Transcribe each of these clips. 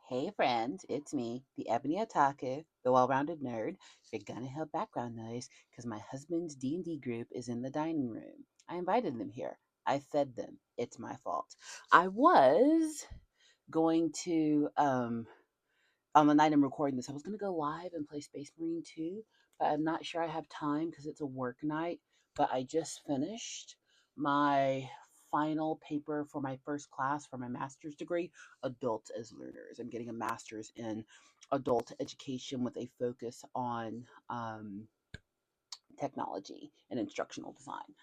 Hey friends, it's me, the Ebony Otaku, the well-rounded nerd. You're gonna hear background noise because my husband's D&D group is in the dining room. I invited them here. I fed them. It's my fault. I was going to on the night I'm recording this, I was going to go live and play Space Marine 2, but I'm not sure I have time because it's a work night. But I just finished my final paper for my first class for my master's degree, Adults as Learners. I'm getting a master's in adult education with a focus on technology and instructional design.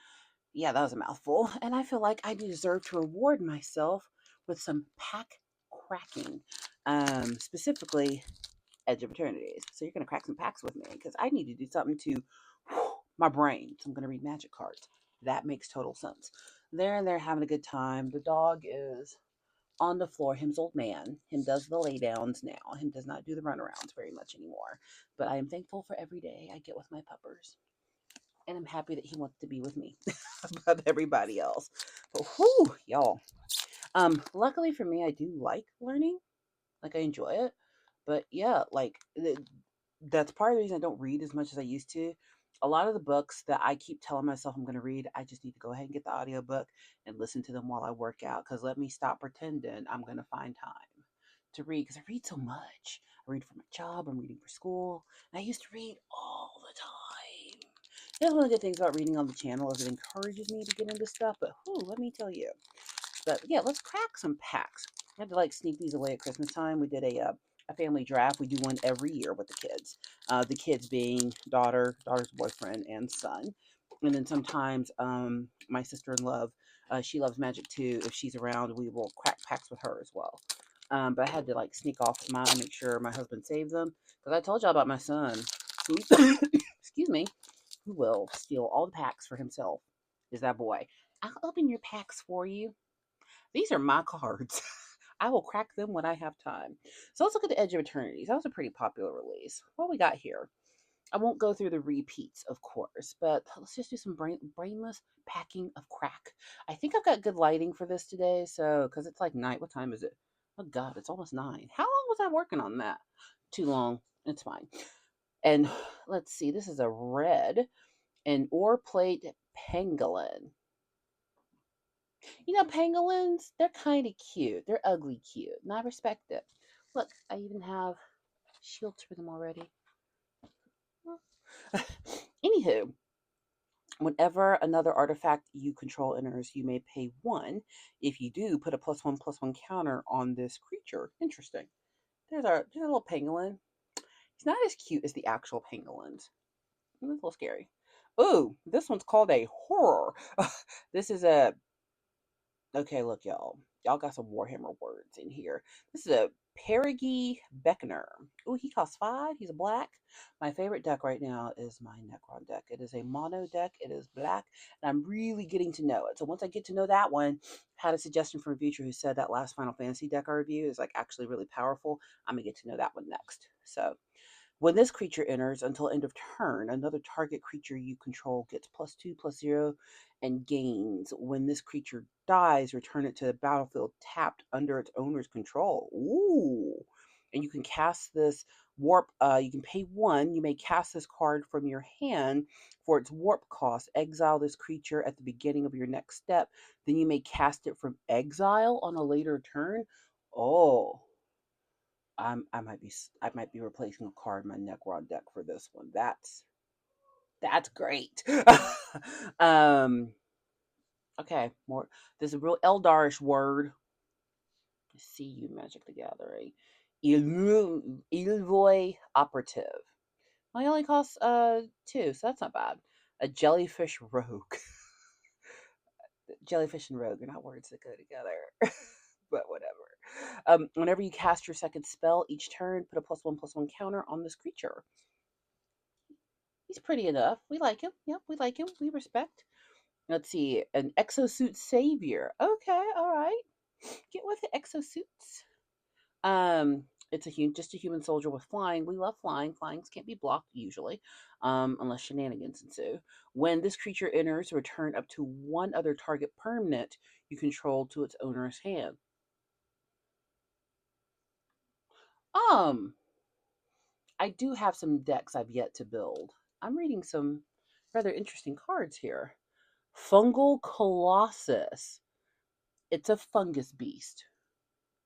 Yeah, that was a mouthful. And I feel like I deserve to reward myself with some pack cracking. Specifically, Edge of Eternities. So you're going to crack some packs with me because I need to do something to my brain. So I'm going to read magic cards. That makes total sense. They're having a good time. The dog is on the floor. Him's old man. Him does the lay downs now. Him does not do the runarounds very much anymore. But I am thankful for every day I get with my puppers. And I'm happy that he wants to be with me above everybody else. But whew, y'all. Luckily for me, I do like learning. Like I enjoy it. But yeah, that's part of the reason I don't read as much as I used to. A lot of the books that I keep telling myself I'm going to read, I just need to go ahead and get the audiobook and listen to them while I work out. Because let me stop pretending I'm going to find time to read. Because I read so much. I read for my job, I'm reading for school. And I used to read all the time. That's one of the good things about reading on the channel is it encourages me to get into stuff. But whew, let me tell you. But yeah, let's crack some packs. I had to like sneak these away at Christmas time. We did a family draft. We do one every year with the kids. The kids being daughter's boyfriend, and son. And then sometimes my sister in love, she loves magic too. If she's around, we will crack packs with her as well. But I had to like sneak off mine, make sure my husband saved them because I told y'all about my son. Who, excuse me, who will steal all the packs for himself. Is that boy? I'll open your packs for you. These are my cards. I will crack them when I have time. So let's look at the Edge of Eternities. That was a pretty popular release. What we got here? I won't go through the repeats, of course, but let's just do some brainless packing of crack. I think I've got good lighting for this today, so because it's like night. What time is it? Oh God, it's almost 9. How long was I working on that? Too long. It's fine. And let's see. This is a red and ore plate pangolin. Pangolins, they're kind of cute. They're ugly cute, and I respect it. Look, I even have shields for them already. Anywho, whenever another artifact you control enters, you may pay 1. If you do, put a +1/+1 counter on this creature. Interesting. There's a little pangolin. He's not as cute as the actual pangolins. It's a little scary. Ooh, this one's called a horror. This is a Okay, look, y'all. Y'all got some Warhammer words in here. This is a Perigi Beckner. Ooh, he costs 5. He's a black. My favorite deck right now is my Necron deck. It is a mono deck. It is black, and I'm really getting to know it. So once I get to know that one, had a suggestion from a viewer who said that last Final Fantasy deck I review is like actually really powerful. I'm gonna get to know that one next. So when this creature enters, until end of turn, another target creature you control gets +2/+0 and gains. When this creature dies, return it to the battlefield tapped under its owner's control. Ooh. And you can cast this warp. You can pay 1. You may cast this card from your hand for its warp cost. Exile this creature at the beginning of your next step. Then you may cast it from exile on a later turn. Oh, I might be replacing a card in my Necron deck for this one. That's great. um okay, more there's a real Eldarish word. See you Magic the Gathering. Ilvoy operative. Well, it only costs 2, so that's not bad. A jellyfish rogue. Jellyfish and rogue are not words that go together. But whatever. Whenever you cast your second spell each turn, put a +1/+1 counter on this creature. He's pretty enough. We like him. Yep, we like him. We respect. Let's see. An exosuit savior. Okay, all right. Get with the exosuits. It's just a human soldier with flying. We love flying. Flyings can't be blocked usually, unless shenanigans ensue. When this creature enters, return up to 1 other target permanent you control to its owner's hand. Um, I do have some decks I've yet to build. I'm reading some rather interesting cards here. Fungal Colossus. It's a fungus beast.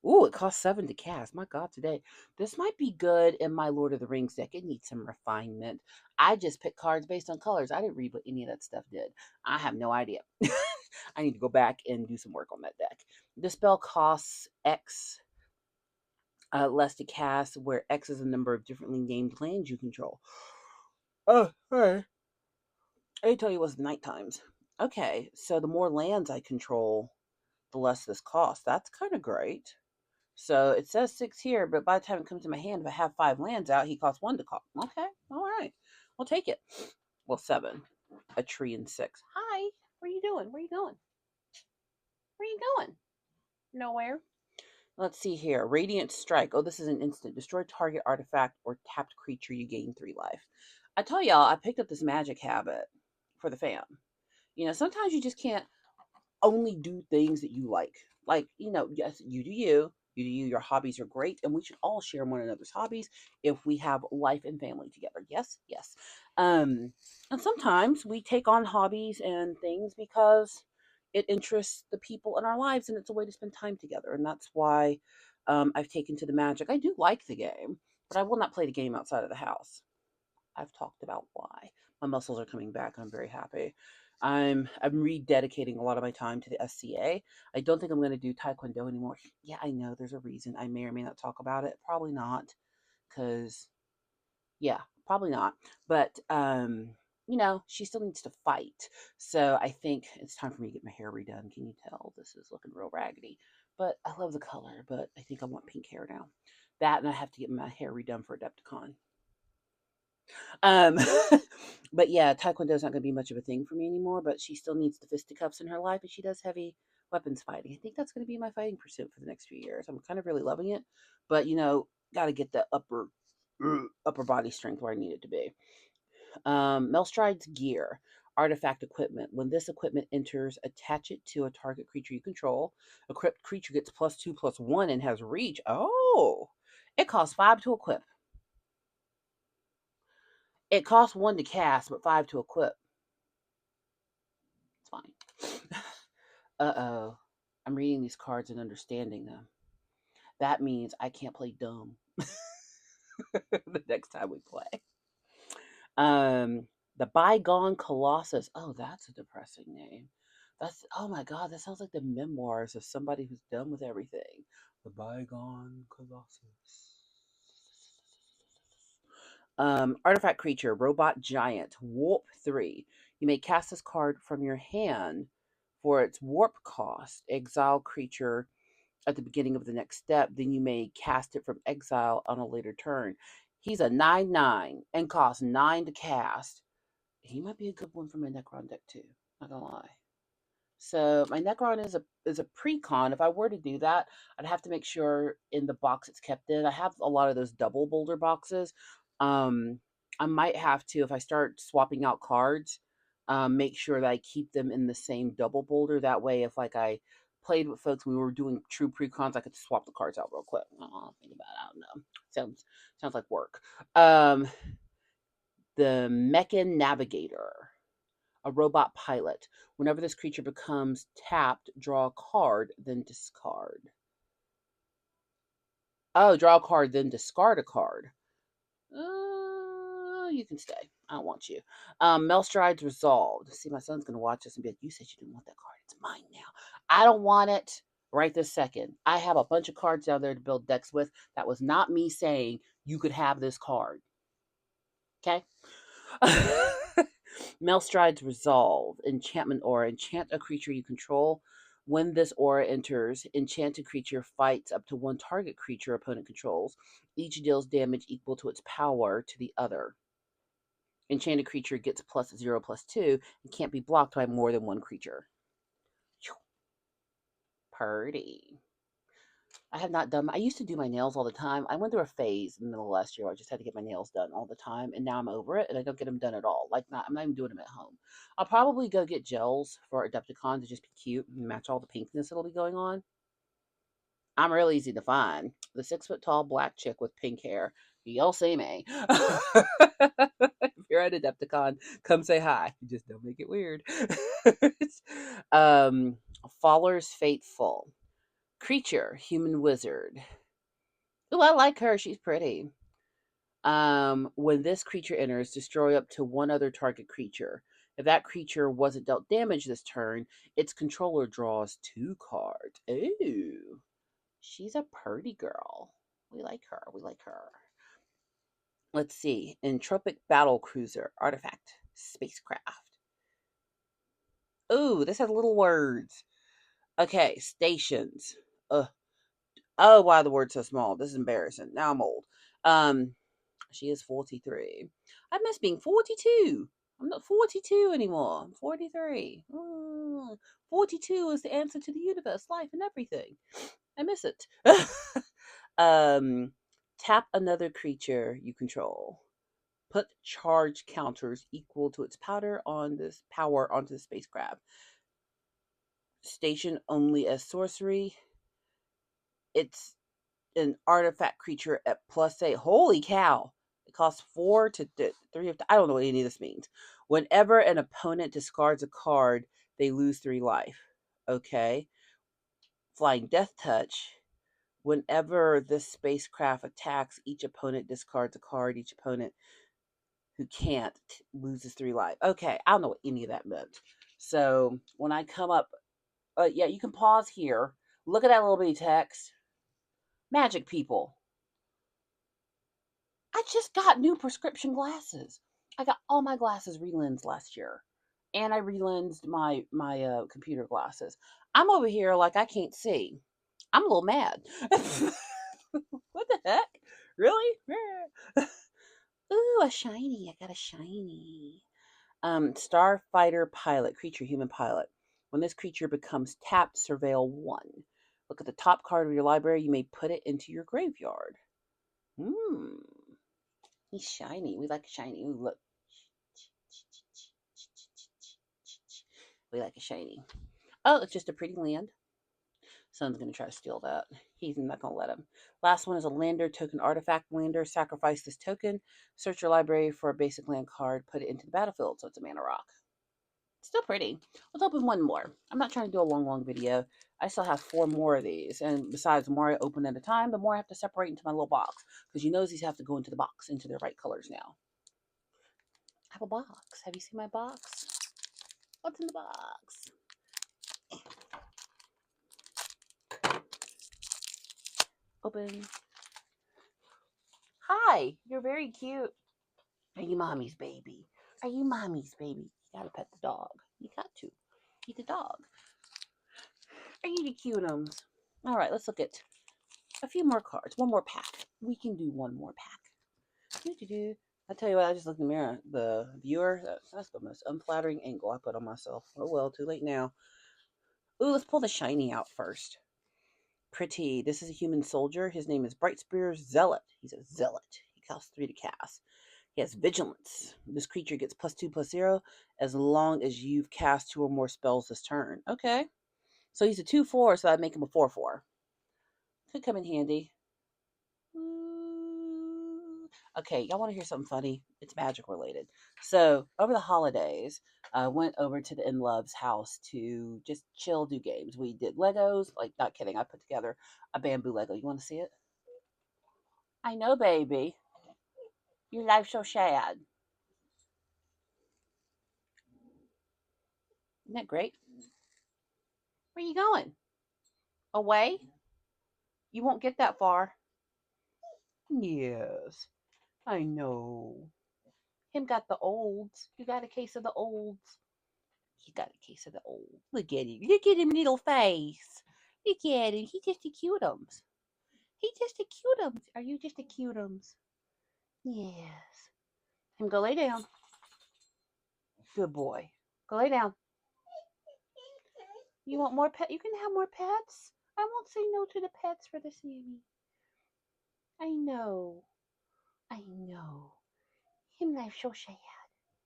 Ooh, it costs 7 to cast. My God, today. This might be good in my Lord of the Rings deck. It needs some refinement. I just picked cards based on colors. I didn't read what any of that stuff did. I have no idea. I need to go back and do some work on that deck. The spell costs X less to cast, where X is the number of differently named lands you control. Oh, hey. I didn't tell you it was night times. Okay, so the more lands I control, the less this costs. That's kind of great. So it says 6 here, but by the time it comes to my hand, if I have 5 lands out, he costs 1 to call. Okay, all right. I'll take it. Well, 7. A tree and 6. Hi, where you doing? Where you going? Where you going? Nowhere. Let's see here. Radiant Strike. Oh, this is an instant. Destroy target artifact or tapped creature. You gain 3 life. I tell y'all, I picked up this magic habit for the fam. You know, sometimes you just can't only do things that you like. Like, you know, yes, you do you. You do you. Your hobbies are great, and we should all share one another's hobbies if we have life and family together. Yes, yes. And sometimes we take on hobbies and things because it interests the people in our lives, and it's a way to spend time together. And that's why I've taken to the magic. I do like the game, but I will not play the game outside of the house. I've talked about why. My muscles are coming back. I'm very happy. I'm rededicating a lot of my time to the SCA. I don't think I'm going to do Taekwondo anymore. Yeah, I know there's a reason. I may or may not talk about it. Probably not, because yeah, probably not. But you know, she still needs to fight. So I think it's time for me to get my hair redone. Can you tell this is looking real raggedy? But I love the color. But I think I want pink hair now. That and I have to get my hair redone for Adepticon. Um, but yeah, Taekwondo is not going to be much of a thing for me anymore. But she still needs the fisticuffs in her life, and she does heavy weapons fighting. I think that's going to be my fighting pursuit for the next few years. I'm kind of really loving it, but you know, got to get the upper body strength where I need it to be. Melstride's gear. Artifact equipment. When this equipment enters, attach it to a target creature you control. Equipped creature gets +2/+1 and has reach. Oh, it costs 5 to equip. It costs 1 to cast, but 5 to equip. It's fine. Uh-oh. I'm reading these cards and understanding them. That means I can't play dumb the next time we play. Um, the Bygone Colossus. Oh, that's a depressing name. That's oh my god, that sounds like the memoirs of somebody who's done with everything. The Bygone Colossus. Artifact creature, robot giant, warp 3. You may cast this card from your hand for its warp cost. Exile creature at the beginning of the next step. Then you may cast it from exile on a later turn. He's a 9/9 and costs 9 to cast. He might be a good one for my Necron deck too. Not gonna lie. So my Necron is a pre-con. If I were to do that, I'd have to make sure in the box it's kept in. I have a lot of those double boulder boxes. Um, I might have to, if I start swapping out cards, make sure that I keep them in the same double boulder. That way, if like I played with folks, we were doing true pre-cons, I could swap the cards out real quick. I'll think about it. I don't know. Sounds like work. The Mechan Navigator, a robot pilot. Whenever this creature becomes tapped, draw a card, then discard. Oh, draw a card, then discard a card. You can stay. I don't want you. Melstride's Resolved. See, my son's going to watch this and be like, you said you didn't want that card. It's mine now. I don't want it right this second. I have a bunch of cards down there to build decks with. That was not me saying you could have this card. Okay? Melstride's Resolve. Enchantment Aura. Enchant a creature you control. When this aura enters, enchanted creature fights up to one target creature opponent controls. Each deals damage equal to its power to the other. Enchanted creature gets +0/+2 and can't be blocked by more than one creature. Purdy. I have not done. I used to do my nails all the time. I went through a phase in the middle of last year where I just had to get my nails done all the time, and now I'm over it, and I don't get them done at all. Like, I'm not even doing them at home. I'll probably go get gels for Adepticon to just be cute and match all the pinkness that'll be going on. I'm real easy to find. The 6 foot tall black chick with pink hair. You'll see me. If you're an Adepticon, come say hi. Just don't make it weird. um, Faller's Fateful. Creature, human wizard. Ooh, I like her. She's pretty. When this creature enters, destroy up to one other target creature. If that creature wasn't dealt damage this turn, its controller draws 2 cards. Ooh, she's a pretty girl. We like her. We like her. Let's see. Entropic Battle Cruiser. Artifact. Spacecraft. Ooh, this has little words. Okay, stations. Ugh. Oh, why the word's so small? This is embarrassing. Now I'm old. Um, she is 43. I miss being 42. I'm not 42 anymore. I'm 43. 42 is the answer to the universe, life, and everything. I miss it. um, Tap another creature you control. Put charge counters equal to its power onto the spacecraft. Station only as sorcery. It's an artifact creature at +8. Holy cow! It costs 4 to 3. I don't know what any of this means. Whenever an opponent discards a card, they lose 3 life. Okay. Flying Death Touch. Whenever this spacecraft attacks, each opponent discards a card. Each opponent who can't loses 3 life. Okay, I don't know what any of that meant. So when I come up, yeah, you can pause here. Look at that little bitty text. Magic people. I just got new prescription glasses. I got all my glasses relensed last year, and I relensed my computer glasses. I'm over here like I can't see. I'm a little mad. What the heck? Really? Ooh, a shiny. I got a shiny. Starfighter pilot, creature, human pilot. When this creature becomes tapped, surveil 1. Look at the top card of your library. You may put it into your graveyard. Hmm. He's shiny. We like a shiny. Ooh, look. We like a shiny. Oh, it's just a pretty land. Son's going to try to steal that. He's not going to let him. Last one is a lander, token artifact lander. Sacrifice this token. Search your library for a basic land card. Put it into the battlefield. So it's a mana rock. Still pretty. Let's open one more. I'm not trying to do a long video. I still have 4 more of these. And besides, the more I open at a time, the more I have to separate into my little box. Because you know these have to go into the box, into their right colors now. I have a box. Have you seen my box? What's in the box? Open. Hi, you're very cute. Are you mommy's baby? Are you mommy's baby? You gotta pet the dog. You got to. Eat the dog. Are you the cutums? All right, let's look at a few more cards. One more pack. We can do one more pack. Do-do-do. I tell you what, I just looked in the mirror. The viewer, that's the most unflattering angle I put on myself. Oh well, too late now. Ooh, let's pull the shiny out first. Pretty. This is a human soldier. His name is Brightspear Zealot. He's a zealot. He costs 3 to cast. He has vigilance. This creature gets +2/+0 as long as you've cast 2 or more spells this turn. Okay. So he's a 2/4, so I'd make him a 4/4. Could come in handy. Okay, y'all want to hear something funny? It's magic related. So over the holidays, I went over to the In Love's house to just chill, do games. We did Legos. Like, not kidding. I put together a bamboo Lego. You want to see it? I know, baby. Your life's so sad. Isn't that great? Where you going? Away? You won't get that far. Yes, I know. Him got the olds. You got a case of the olds. He got a case of the old. Look at him. Look at him little face. Look at him. He just a cutums. He just a cutums. Are you just a cutums? Yes. Him go lay down. Good boy. Go lay down. You want more pet? You can have more pets. I won't say no to the pets for the Sammy. I know. I know. Him life so sad.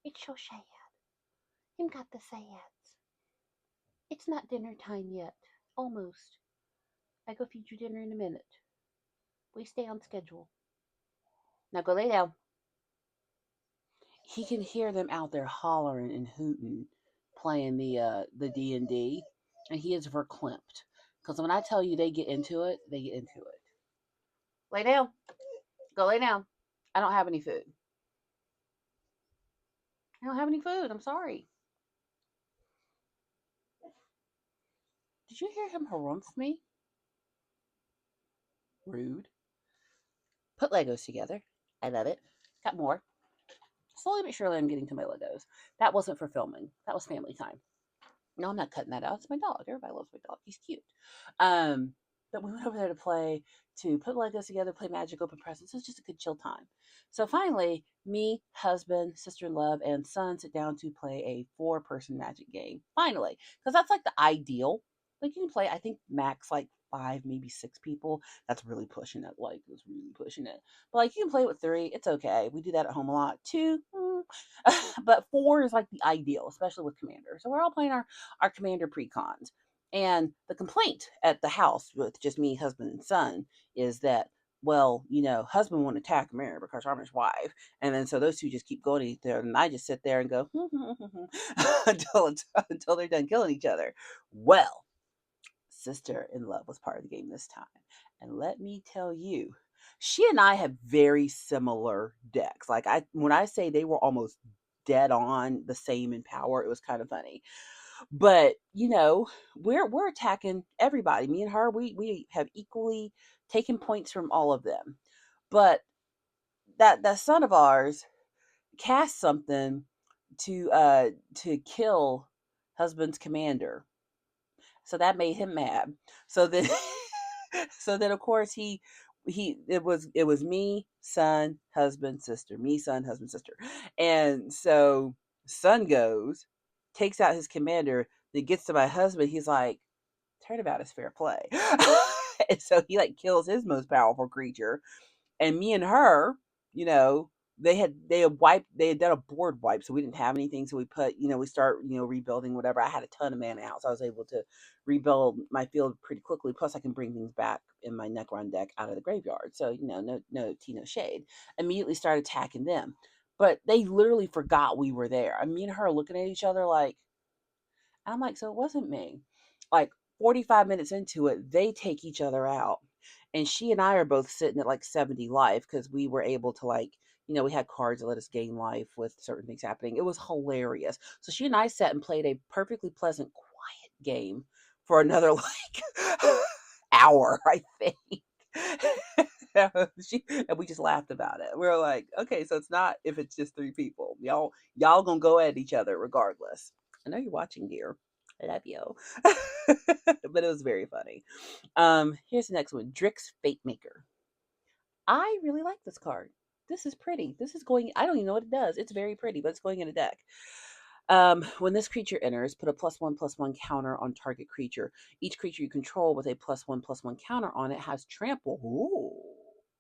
It's so sad. Him got the sads. It's not dinner time yet. Almost. I go feed you dinner in a minute. We stay on schedule. Now go lay down. He can hear them out there hollering and hooting, playing the D&D, and he is verklempt. Because when I tell you they get into it, they get into it. Lay down. Go lay down. I don't have any food. I don't have any food. I'm sorry. Did you hear him harumph me? Rude. Put Legos together. I love it. Got more. Slowly but surely, I'm getting to my Legos. That wasn't for filming. That was family time. No, I'm not cutting that out. It's my dog. Everybody loves my dog. He's cute. Um, but we went over there to play, to put Legos together, play Magic, open presents. It was just a good chill time. So finally, me, husband, sister in love, and son sit down to play a 4-person Magic game. Finally, because that's like the ideal. Like you can play, I think max like 5, maybe 6 people. That's really pushing it. Like it's really pushing it. But like you can play with 3. It's okay. We do that at home a lot. 2, but 4 is like the ideal, especially with Commander. So we're all playing our Commander precons. And the complaint at the house with just me, husband, and son is that, well, husband won't attack Mary because I'm his wife. And then so those two just keep going each other. And I just sit there and go until they're done killing each other. Well, sister in love was part of the game this time. And let me tell you, she and I have very similar decks. Like when I say they were almost dead on the same in power, it was kind of funny. But we're attacking everybody. Me and her, we have equally taken points from all of them. But that son of ours cast something to kill husband's commander. So that made him mad. So then so then of course it was me, son, husband, sister. Me, son, husband, sister. And so son goes, takes out his commander, then gets to my husband, he's like, turnabout is fair play. And so he like kills his most powerful creature, and me and her, you know, they had done a board wipe, so we didn't have anything. So we put, we start, rebuilding whatever. I had a ton of mana out, so I was able to rebuild my field pretty quickly. Plus, I can bring things back in my Necron deck out of the graveyard. So no tea, no shade. Immediately start attacking them, but they literally forgot we were there. I mean, me and her looking at each other like, I'm like, so it wasn't me. Like 45 minutes into it, they take each other out. And she and I are both sitting at like 70 life because we were able to like, we had cards that let us gain life with certain things happening. It was hilarious. So she and I sat and played a perfectly pleasant, quiet game for another like hour, I think. And we just laughed about it. We were like, okay, so it's not if it's just 3 people. Y'all gonna go at each other regardless. I know you're watching, dear. I love you. But it was very funny. Here's the next one. Drix Fate Maker. I really like this card. This is pretty. This is going, I don't even know what it does. It's very pretty, but it's going in a deck. When this creature enters, put a +1/+1 counter on target creature. Each creature you control with a +1/+1 counter on it has trample. Ooh.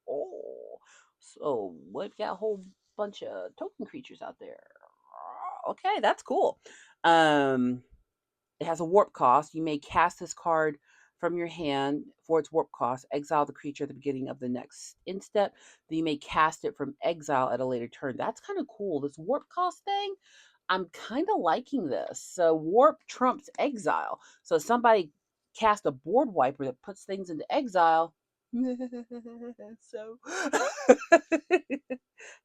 Oh. So we've got a whole bunch of token creatures out there. Okay, that's cool. It has a warp cost. You may cast this card from your hand for its warp cost. Exile the creature at the beginning of the next end step. Then you may cast it from exile at a later turn. That's kind of cool. This warp cost thing, I'm kind of liking this. So warp trumps exile. So somebody cast a board wiper that puts things into exile. So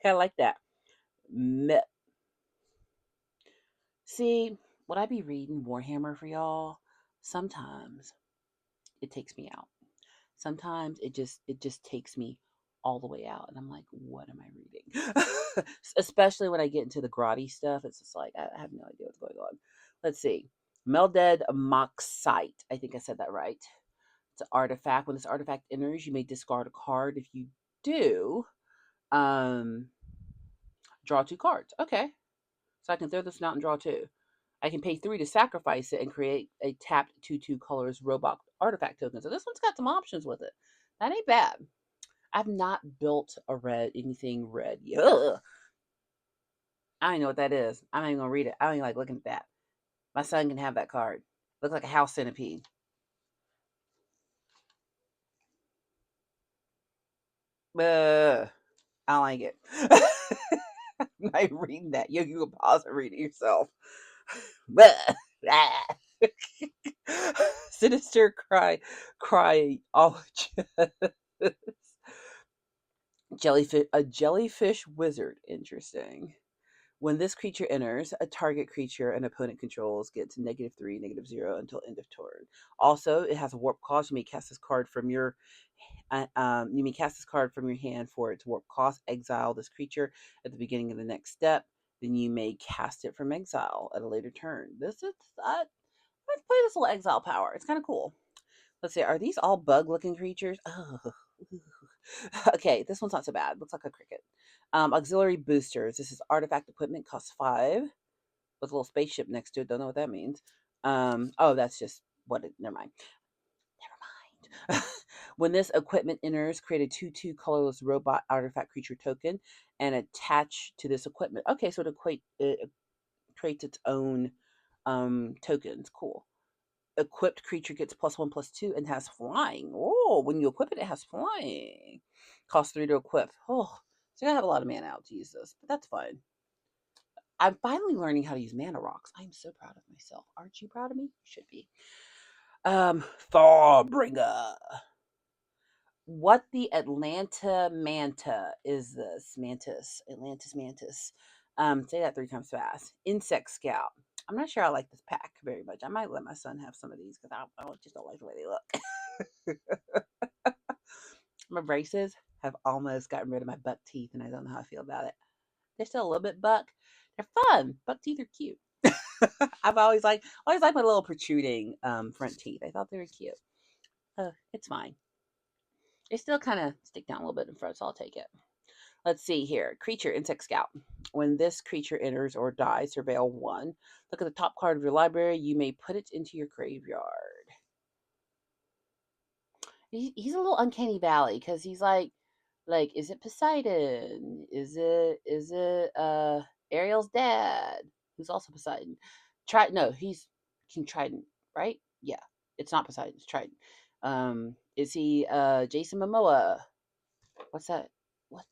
kind of like that. See, would I be reading Warhammer for y'all? Sometimes it takes me out. Sometimes it just takes me all the way out, and I'm like, what am I reading? Especially when I get into the grotty stuff, it's just like I have no idea what's going on. Let's see, Melded Moxite. I think I said that right. It's an artifact. When this artifact enters, you may discard a card. If you do, um, draw 2 cards. Okay, so I can throw this out and draw 2. I can pay 3 to sacrifice it and create a tapped 2/2 colors robot artifact token. So this one's got some options with it. That ain't bad. I've not built anything red. Ugh. I don't even know what that is. I'm not even gonna read it. I don't even like looking at that. My son can have that card. Looks like a house centipede. I don't like it. I'm not reading that. You can pause and read it yourself. Sinister cryologist. Jellyfish, a jellyfish wizard. Interesting. When this creature enters, a target creature an opponent controls gets -3, -0 until end of turn. Also, it has a warp cost. You may cast this card from your hand for its warp cost. Exile this creature at the beginning of the next step. Then you may cast it from exile at a later turn. This is let's play this little exile power. It's kind of cool. Let's see. Are these all bug-looking creatures? Oh. Okay, this one's not so bad. Looks like a cricket. Auxiliary boosters. This is artifact equipment. Costs 5 with a little spaceship next to it. Don't know what that means. Oh, that's just what it. Never mind. Never mind. When this equipment enters, create a 2/2 colorless robot artifact creature token and attach to this equipment. Okay, so it creates its own tokens. Cool. Equipped creature gets +1/+2 and has flying. Oh, when you equip it, it has flying. Costs 3 to equip. Oh, so I have a lot of mana out to use this, but that's fine. I'm finally learning how to use mana rocks. I'm so proud of myself. Aren't you proud of me? You should be. Thorbringer. What the Atlanta Manta is this? Mantis. Atlantis Mantis. Say that 3 times fast. Insect Scout. I'm not sure I like this pack very much. I might let my son have some of these because I just don't like the way they look. My braces have almost gotten rid of my buck teeth, and I don't know how I feel about it. They're still a little bit buck. They're fun. Buck teeth are cute. I've always liked my little protruding front teeth. I thought they were cute. It's fine. They still kind of stick down a little bit in front, so I'll take it. Let's see here. Creature, Insect Scout. When this creature enters or dies, surveil 1. Look at the top card of your library. You may put it into your graveyard. He's a little uncanny valley because he's like, is it Poseidon? Is it Ariel's dad, who's also Poseidon? No, he's King Trident, right? Yeah, it's not Poseidon, it's Trident. Is he Jason Momoa? What's that? What?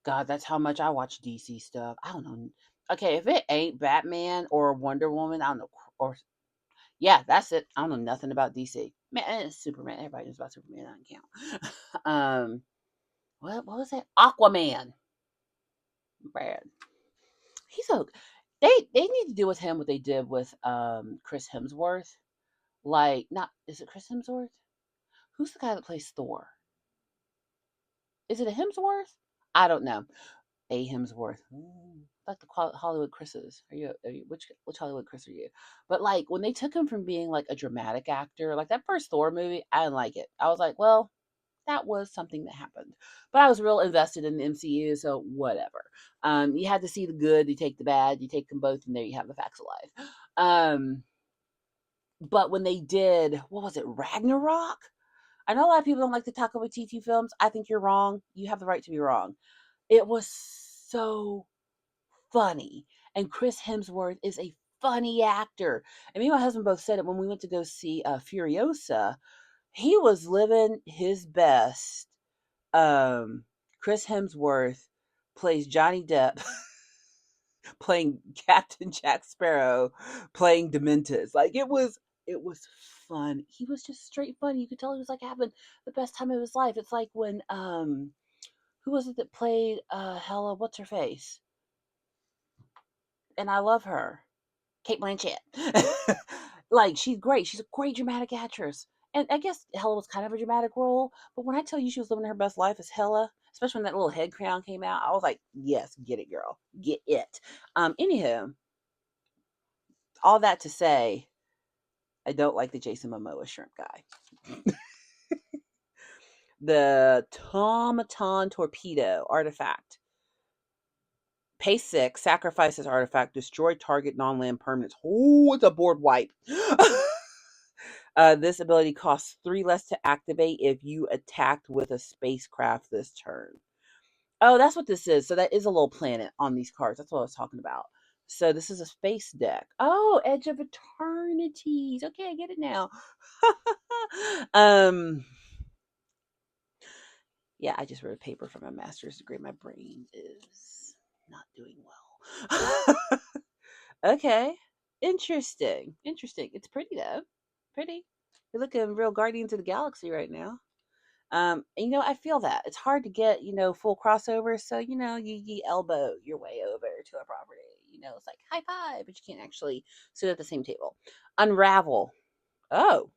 God, that's how much I watch DC stuff. I don't know. Okay, if it ain't Batman or Wonder Woman, I don't know. Or yeah, that's it. I don't know nothing about DC. Man, it's Superman. Everybody knows about Superman. I don't count. What was that? Aquaman. Brad. He's a. They need to do with him what they did with Chris Hemsworth. Like, not is it Chris Hemsworth? Who's the guy that plays Thor? Is it a Hemsworth? I don't know. A Hemsworth. Like the Hollywood Chris's. Are you which Hollywood Chris are you? But like when they took him from being like a dramatic actor, like that first Thor movie, I didn't like it. I was like, well, that was something that happened. But I was real invested in the MCU, so whatever. You had to see the good, you take the bad, you take them both, and there you have the facts of life. But when they did, what was it, Ragnarok? I know a lot of people don't like to talk about TT films. I think you're wrong. You have the right to be wrong. It was so funny. And Chris Hemsworth is a funny actor. And me and my husband both said it when we went to go see Furiosa. He was living his best. Chris Hemsworth plays Johnny Depp, playing Captain Jack Sparrow, playing Demented. Like it was fun. He was just straight funny. You could tell he was like having the best time of his life. It's like when who was it that played Hella, what's her face? And I love her. Kate Blanchett. Like she's great. She's a great dramatic actress. And I guess Hella was kind of a dramatic role, but when I tell you she was living her best life as Hella, especially when that little head crown came out, I was like, yes, get it, girl. Get it. Anywho, all that to say, I don't like the Jason Momoa shrimp guy. The Tomaton Torpedo artifact. Pay 6, sacrifice this artifact, destroy target non-land permanents. Oh, it's a board wipe. This ability costs 3 less to activate if you attacked with a spacecraft this turn. Oh, that's what this is. So that is a little planet on these cards. That's what I was talking about. So this is a space deck. Oh, Edge of Eternities. Okay, I get it now. um, Yeah, I just wrote a paper for my master's degree. My brain is not doing well. Okay. Interesting. Interesting. It's pretty though. Pretty. You're looking real Guardians of the Galaxy right now. And, I feel that it's hard to get, full crossover. So, you elbow your way over to a property. It's like high five, but you can't actually sit at the same table. Unravel. Oh,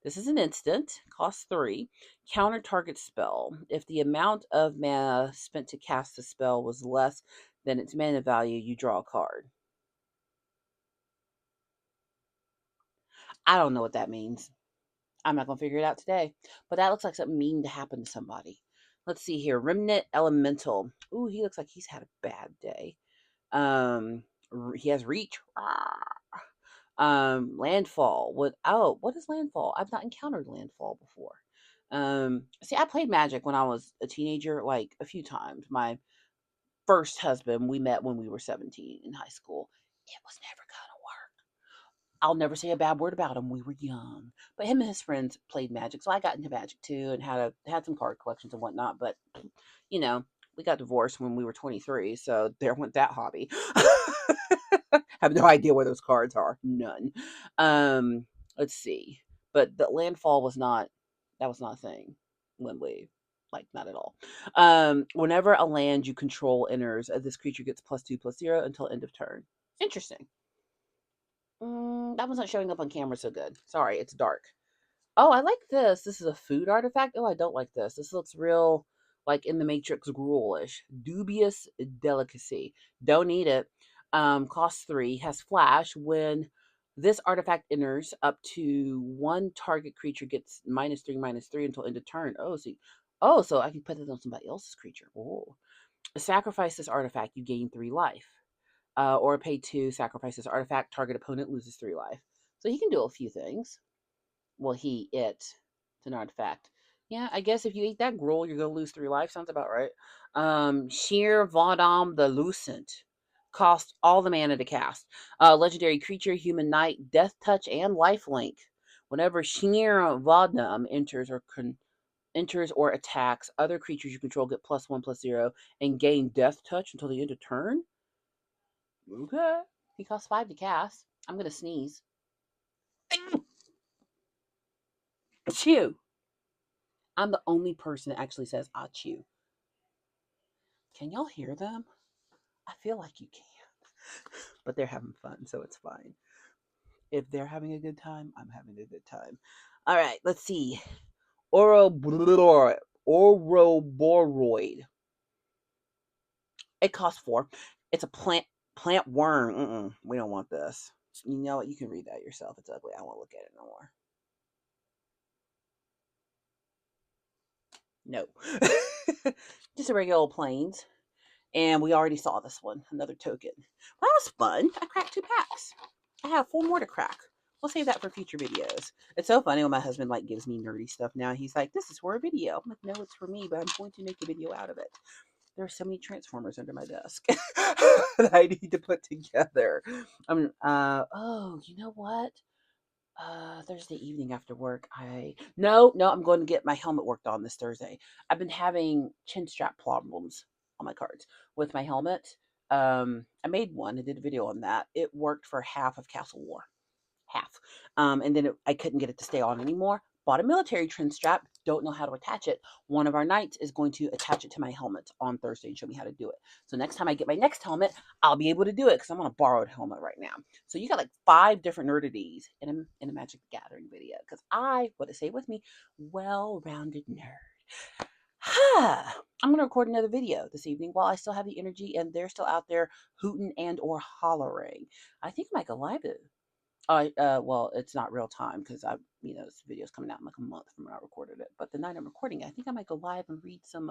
this is an instant. Costs 3. Counter target spell. If the amount of mana spent to cast the spell was less than its mana value, you draw a card. I don't know what that means. I'm not going to figure it out today. But that looks like something mean to happen to somebody. Let's see here. Remnant Elemental. Ooh, he looks like he's had a bad day. Um, he has reach. Landfall. What is landfall? I've not encountered landfall before. See, I played Magic when I was a teenager, like a few times. My first husband, we met when we were 17 in high school. It was never gonna work. I'll never say a bad word about him. We were young, but him and his friends played Magic, so I got into Magic too, and had some card collections and whatnot. But you know, we got divorced when we were 23, so there went that hobby. Have no idea where those cards are. None. Um, let's see. But the landfall was not. That was not a thing when we. Like, not at all. Whenever a land you control enters, this creature gets +2/+0 until end of turn. Interesting. That one's not showing up on camera so good. Sorry, it's dark. Oh, I like this. This is a food artifact. Oh, I don't like this. This looks real, like in the Matrix, gruelish. Dubious delicacy. Don't need it. Costs 3. Has flash. When this artifact enters, up to one target creature gets -3/-3 until end of turn. Oh, see. Oh, so I can put it on somebody else's creature. Oh. Sacrifice this artifact. You gain 3 life. Or pay 2. Sacrifice this artifact. Target opponent loses 3 life. So he can do a few things. Well, it's an artifact. Yeah, I guess if you eat that gruel, you're gonna lose 3 life. Sounds about right. Sheer Vaudam the Lucent. Cost all the mana to cast. Legendary creature, human knight, death touch, and lifelink. Whenever Sheer Vaudam enters or attacks, other creatures you control get +1/+0 and gain death touch until the end of turn. Okay. He costs 5 to cast. I'm gonna sneeze. Chew. I'm the only person that actually says achoo. Can y'all hear them? I feel like you can. But they're having fun, so it's fine. If they're having a good time, I'm having a good time. All right, let's see. Oroboroid. It costs 4. It's a plant worm. We don't want this. You know what? You can read that yourself. It's ugly. I won't look at it no more. No. Just a regular old plains. And we already saw this one, another token. Well, that was fun. I cracked 2 packs. I have 4 more to crack. We'll save that for future videos. It's so funny when my husband gives me nerdy stuff now. He's like, "This is for a video." I'm like, "No, it's for me, but I'm going to make a video out of it." There are so many transformers under my desk that I need to put together. Oh, you know what? Thursday evening after work, no, I'm going to get my helmet worked on this Thursday. I've been having chin strap problems on my cards with my helmet. I made one. I did a video on that. It worked for half of Castle War, half. And then I couldn't get it to stay on anymore. Bought a military chin strap. Don't know how to attach it. One of our knights is going to attach it to my helmet on Thursday and show me how to do it. So next time I get my next helmet, I'll be able to do it because I'm on a borrowed helmet right now. So you got 5 different nerdities in a Magic the Gathering video because what to say with me, well-rounded nerd. I'm going to record another video this evening while I still have the energy and they're still out there hooting and or hollering. I think I might go live well, it's not real time because this video's coming out in a month from when I recorded it. But the night I'm recording, I think I might go live and read some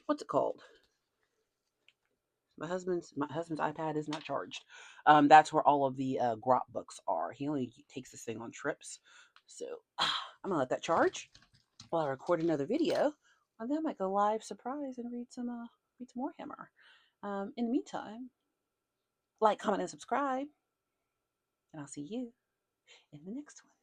what's it called? My husband's iPad is not charged. That's where all of the Grop books are. He only takes this thing on trips, so I'm gonna let that charge while I record another video, and then I might go live, surprise, and read some Warhammer. In the meantime, like, comment, and subscribe, and I'll see you in the next one.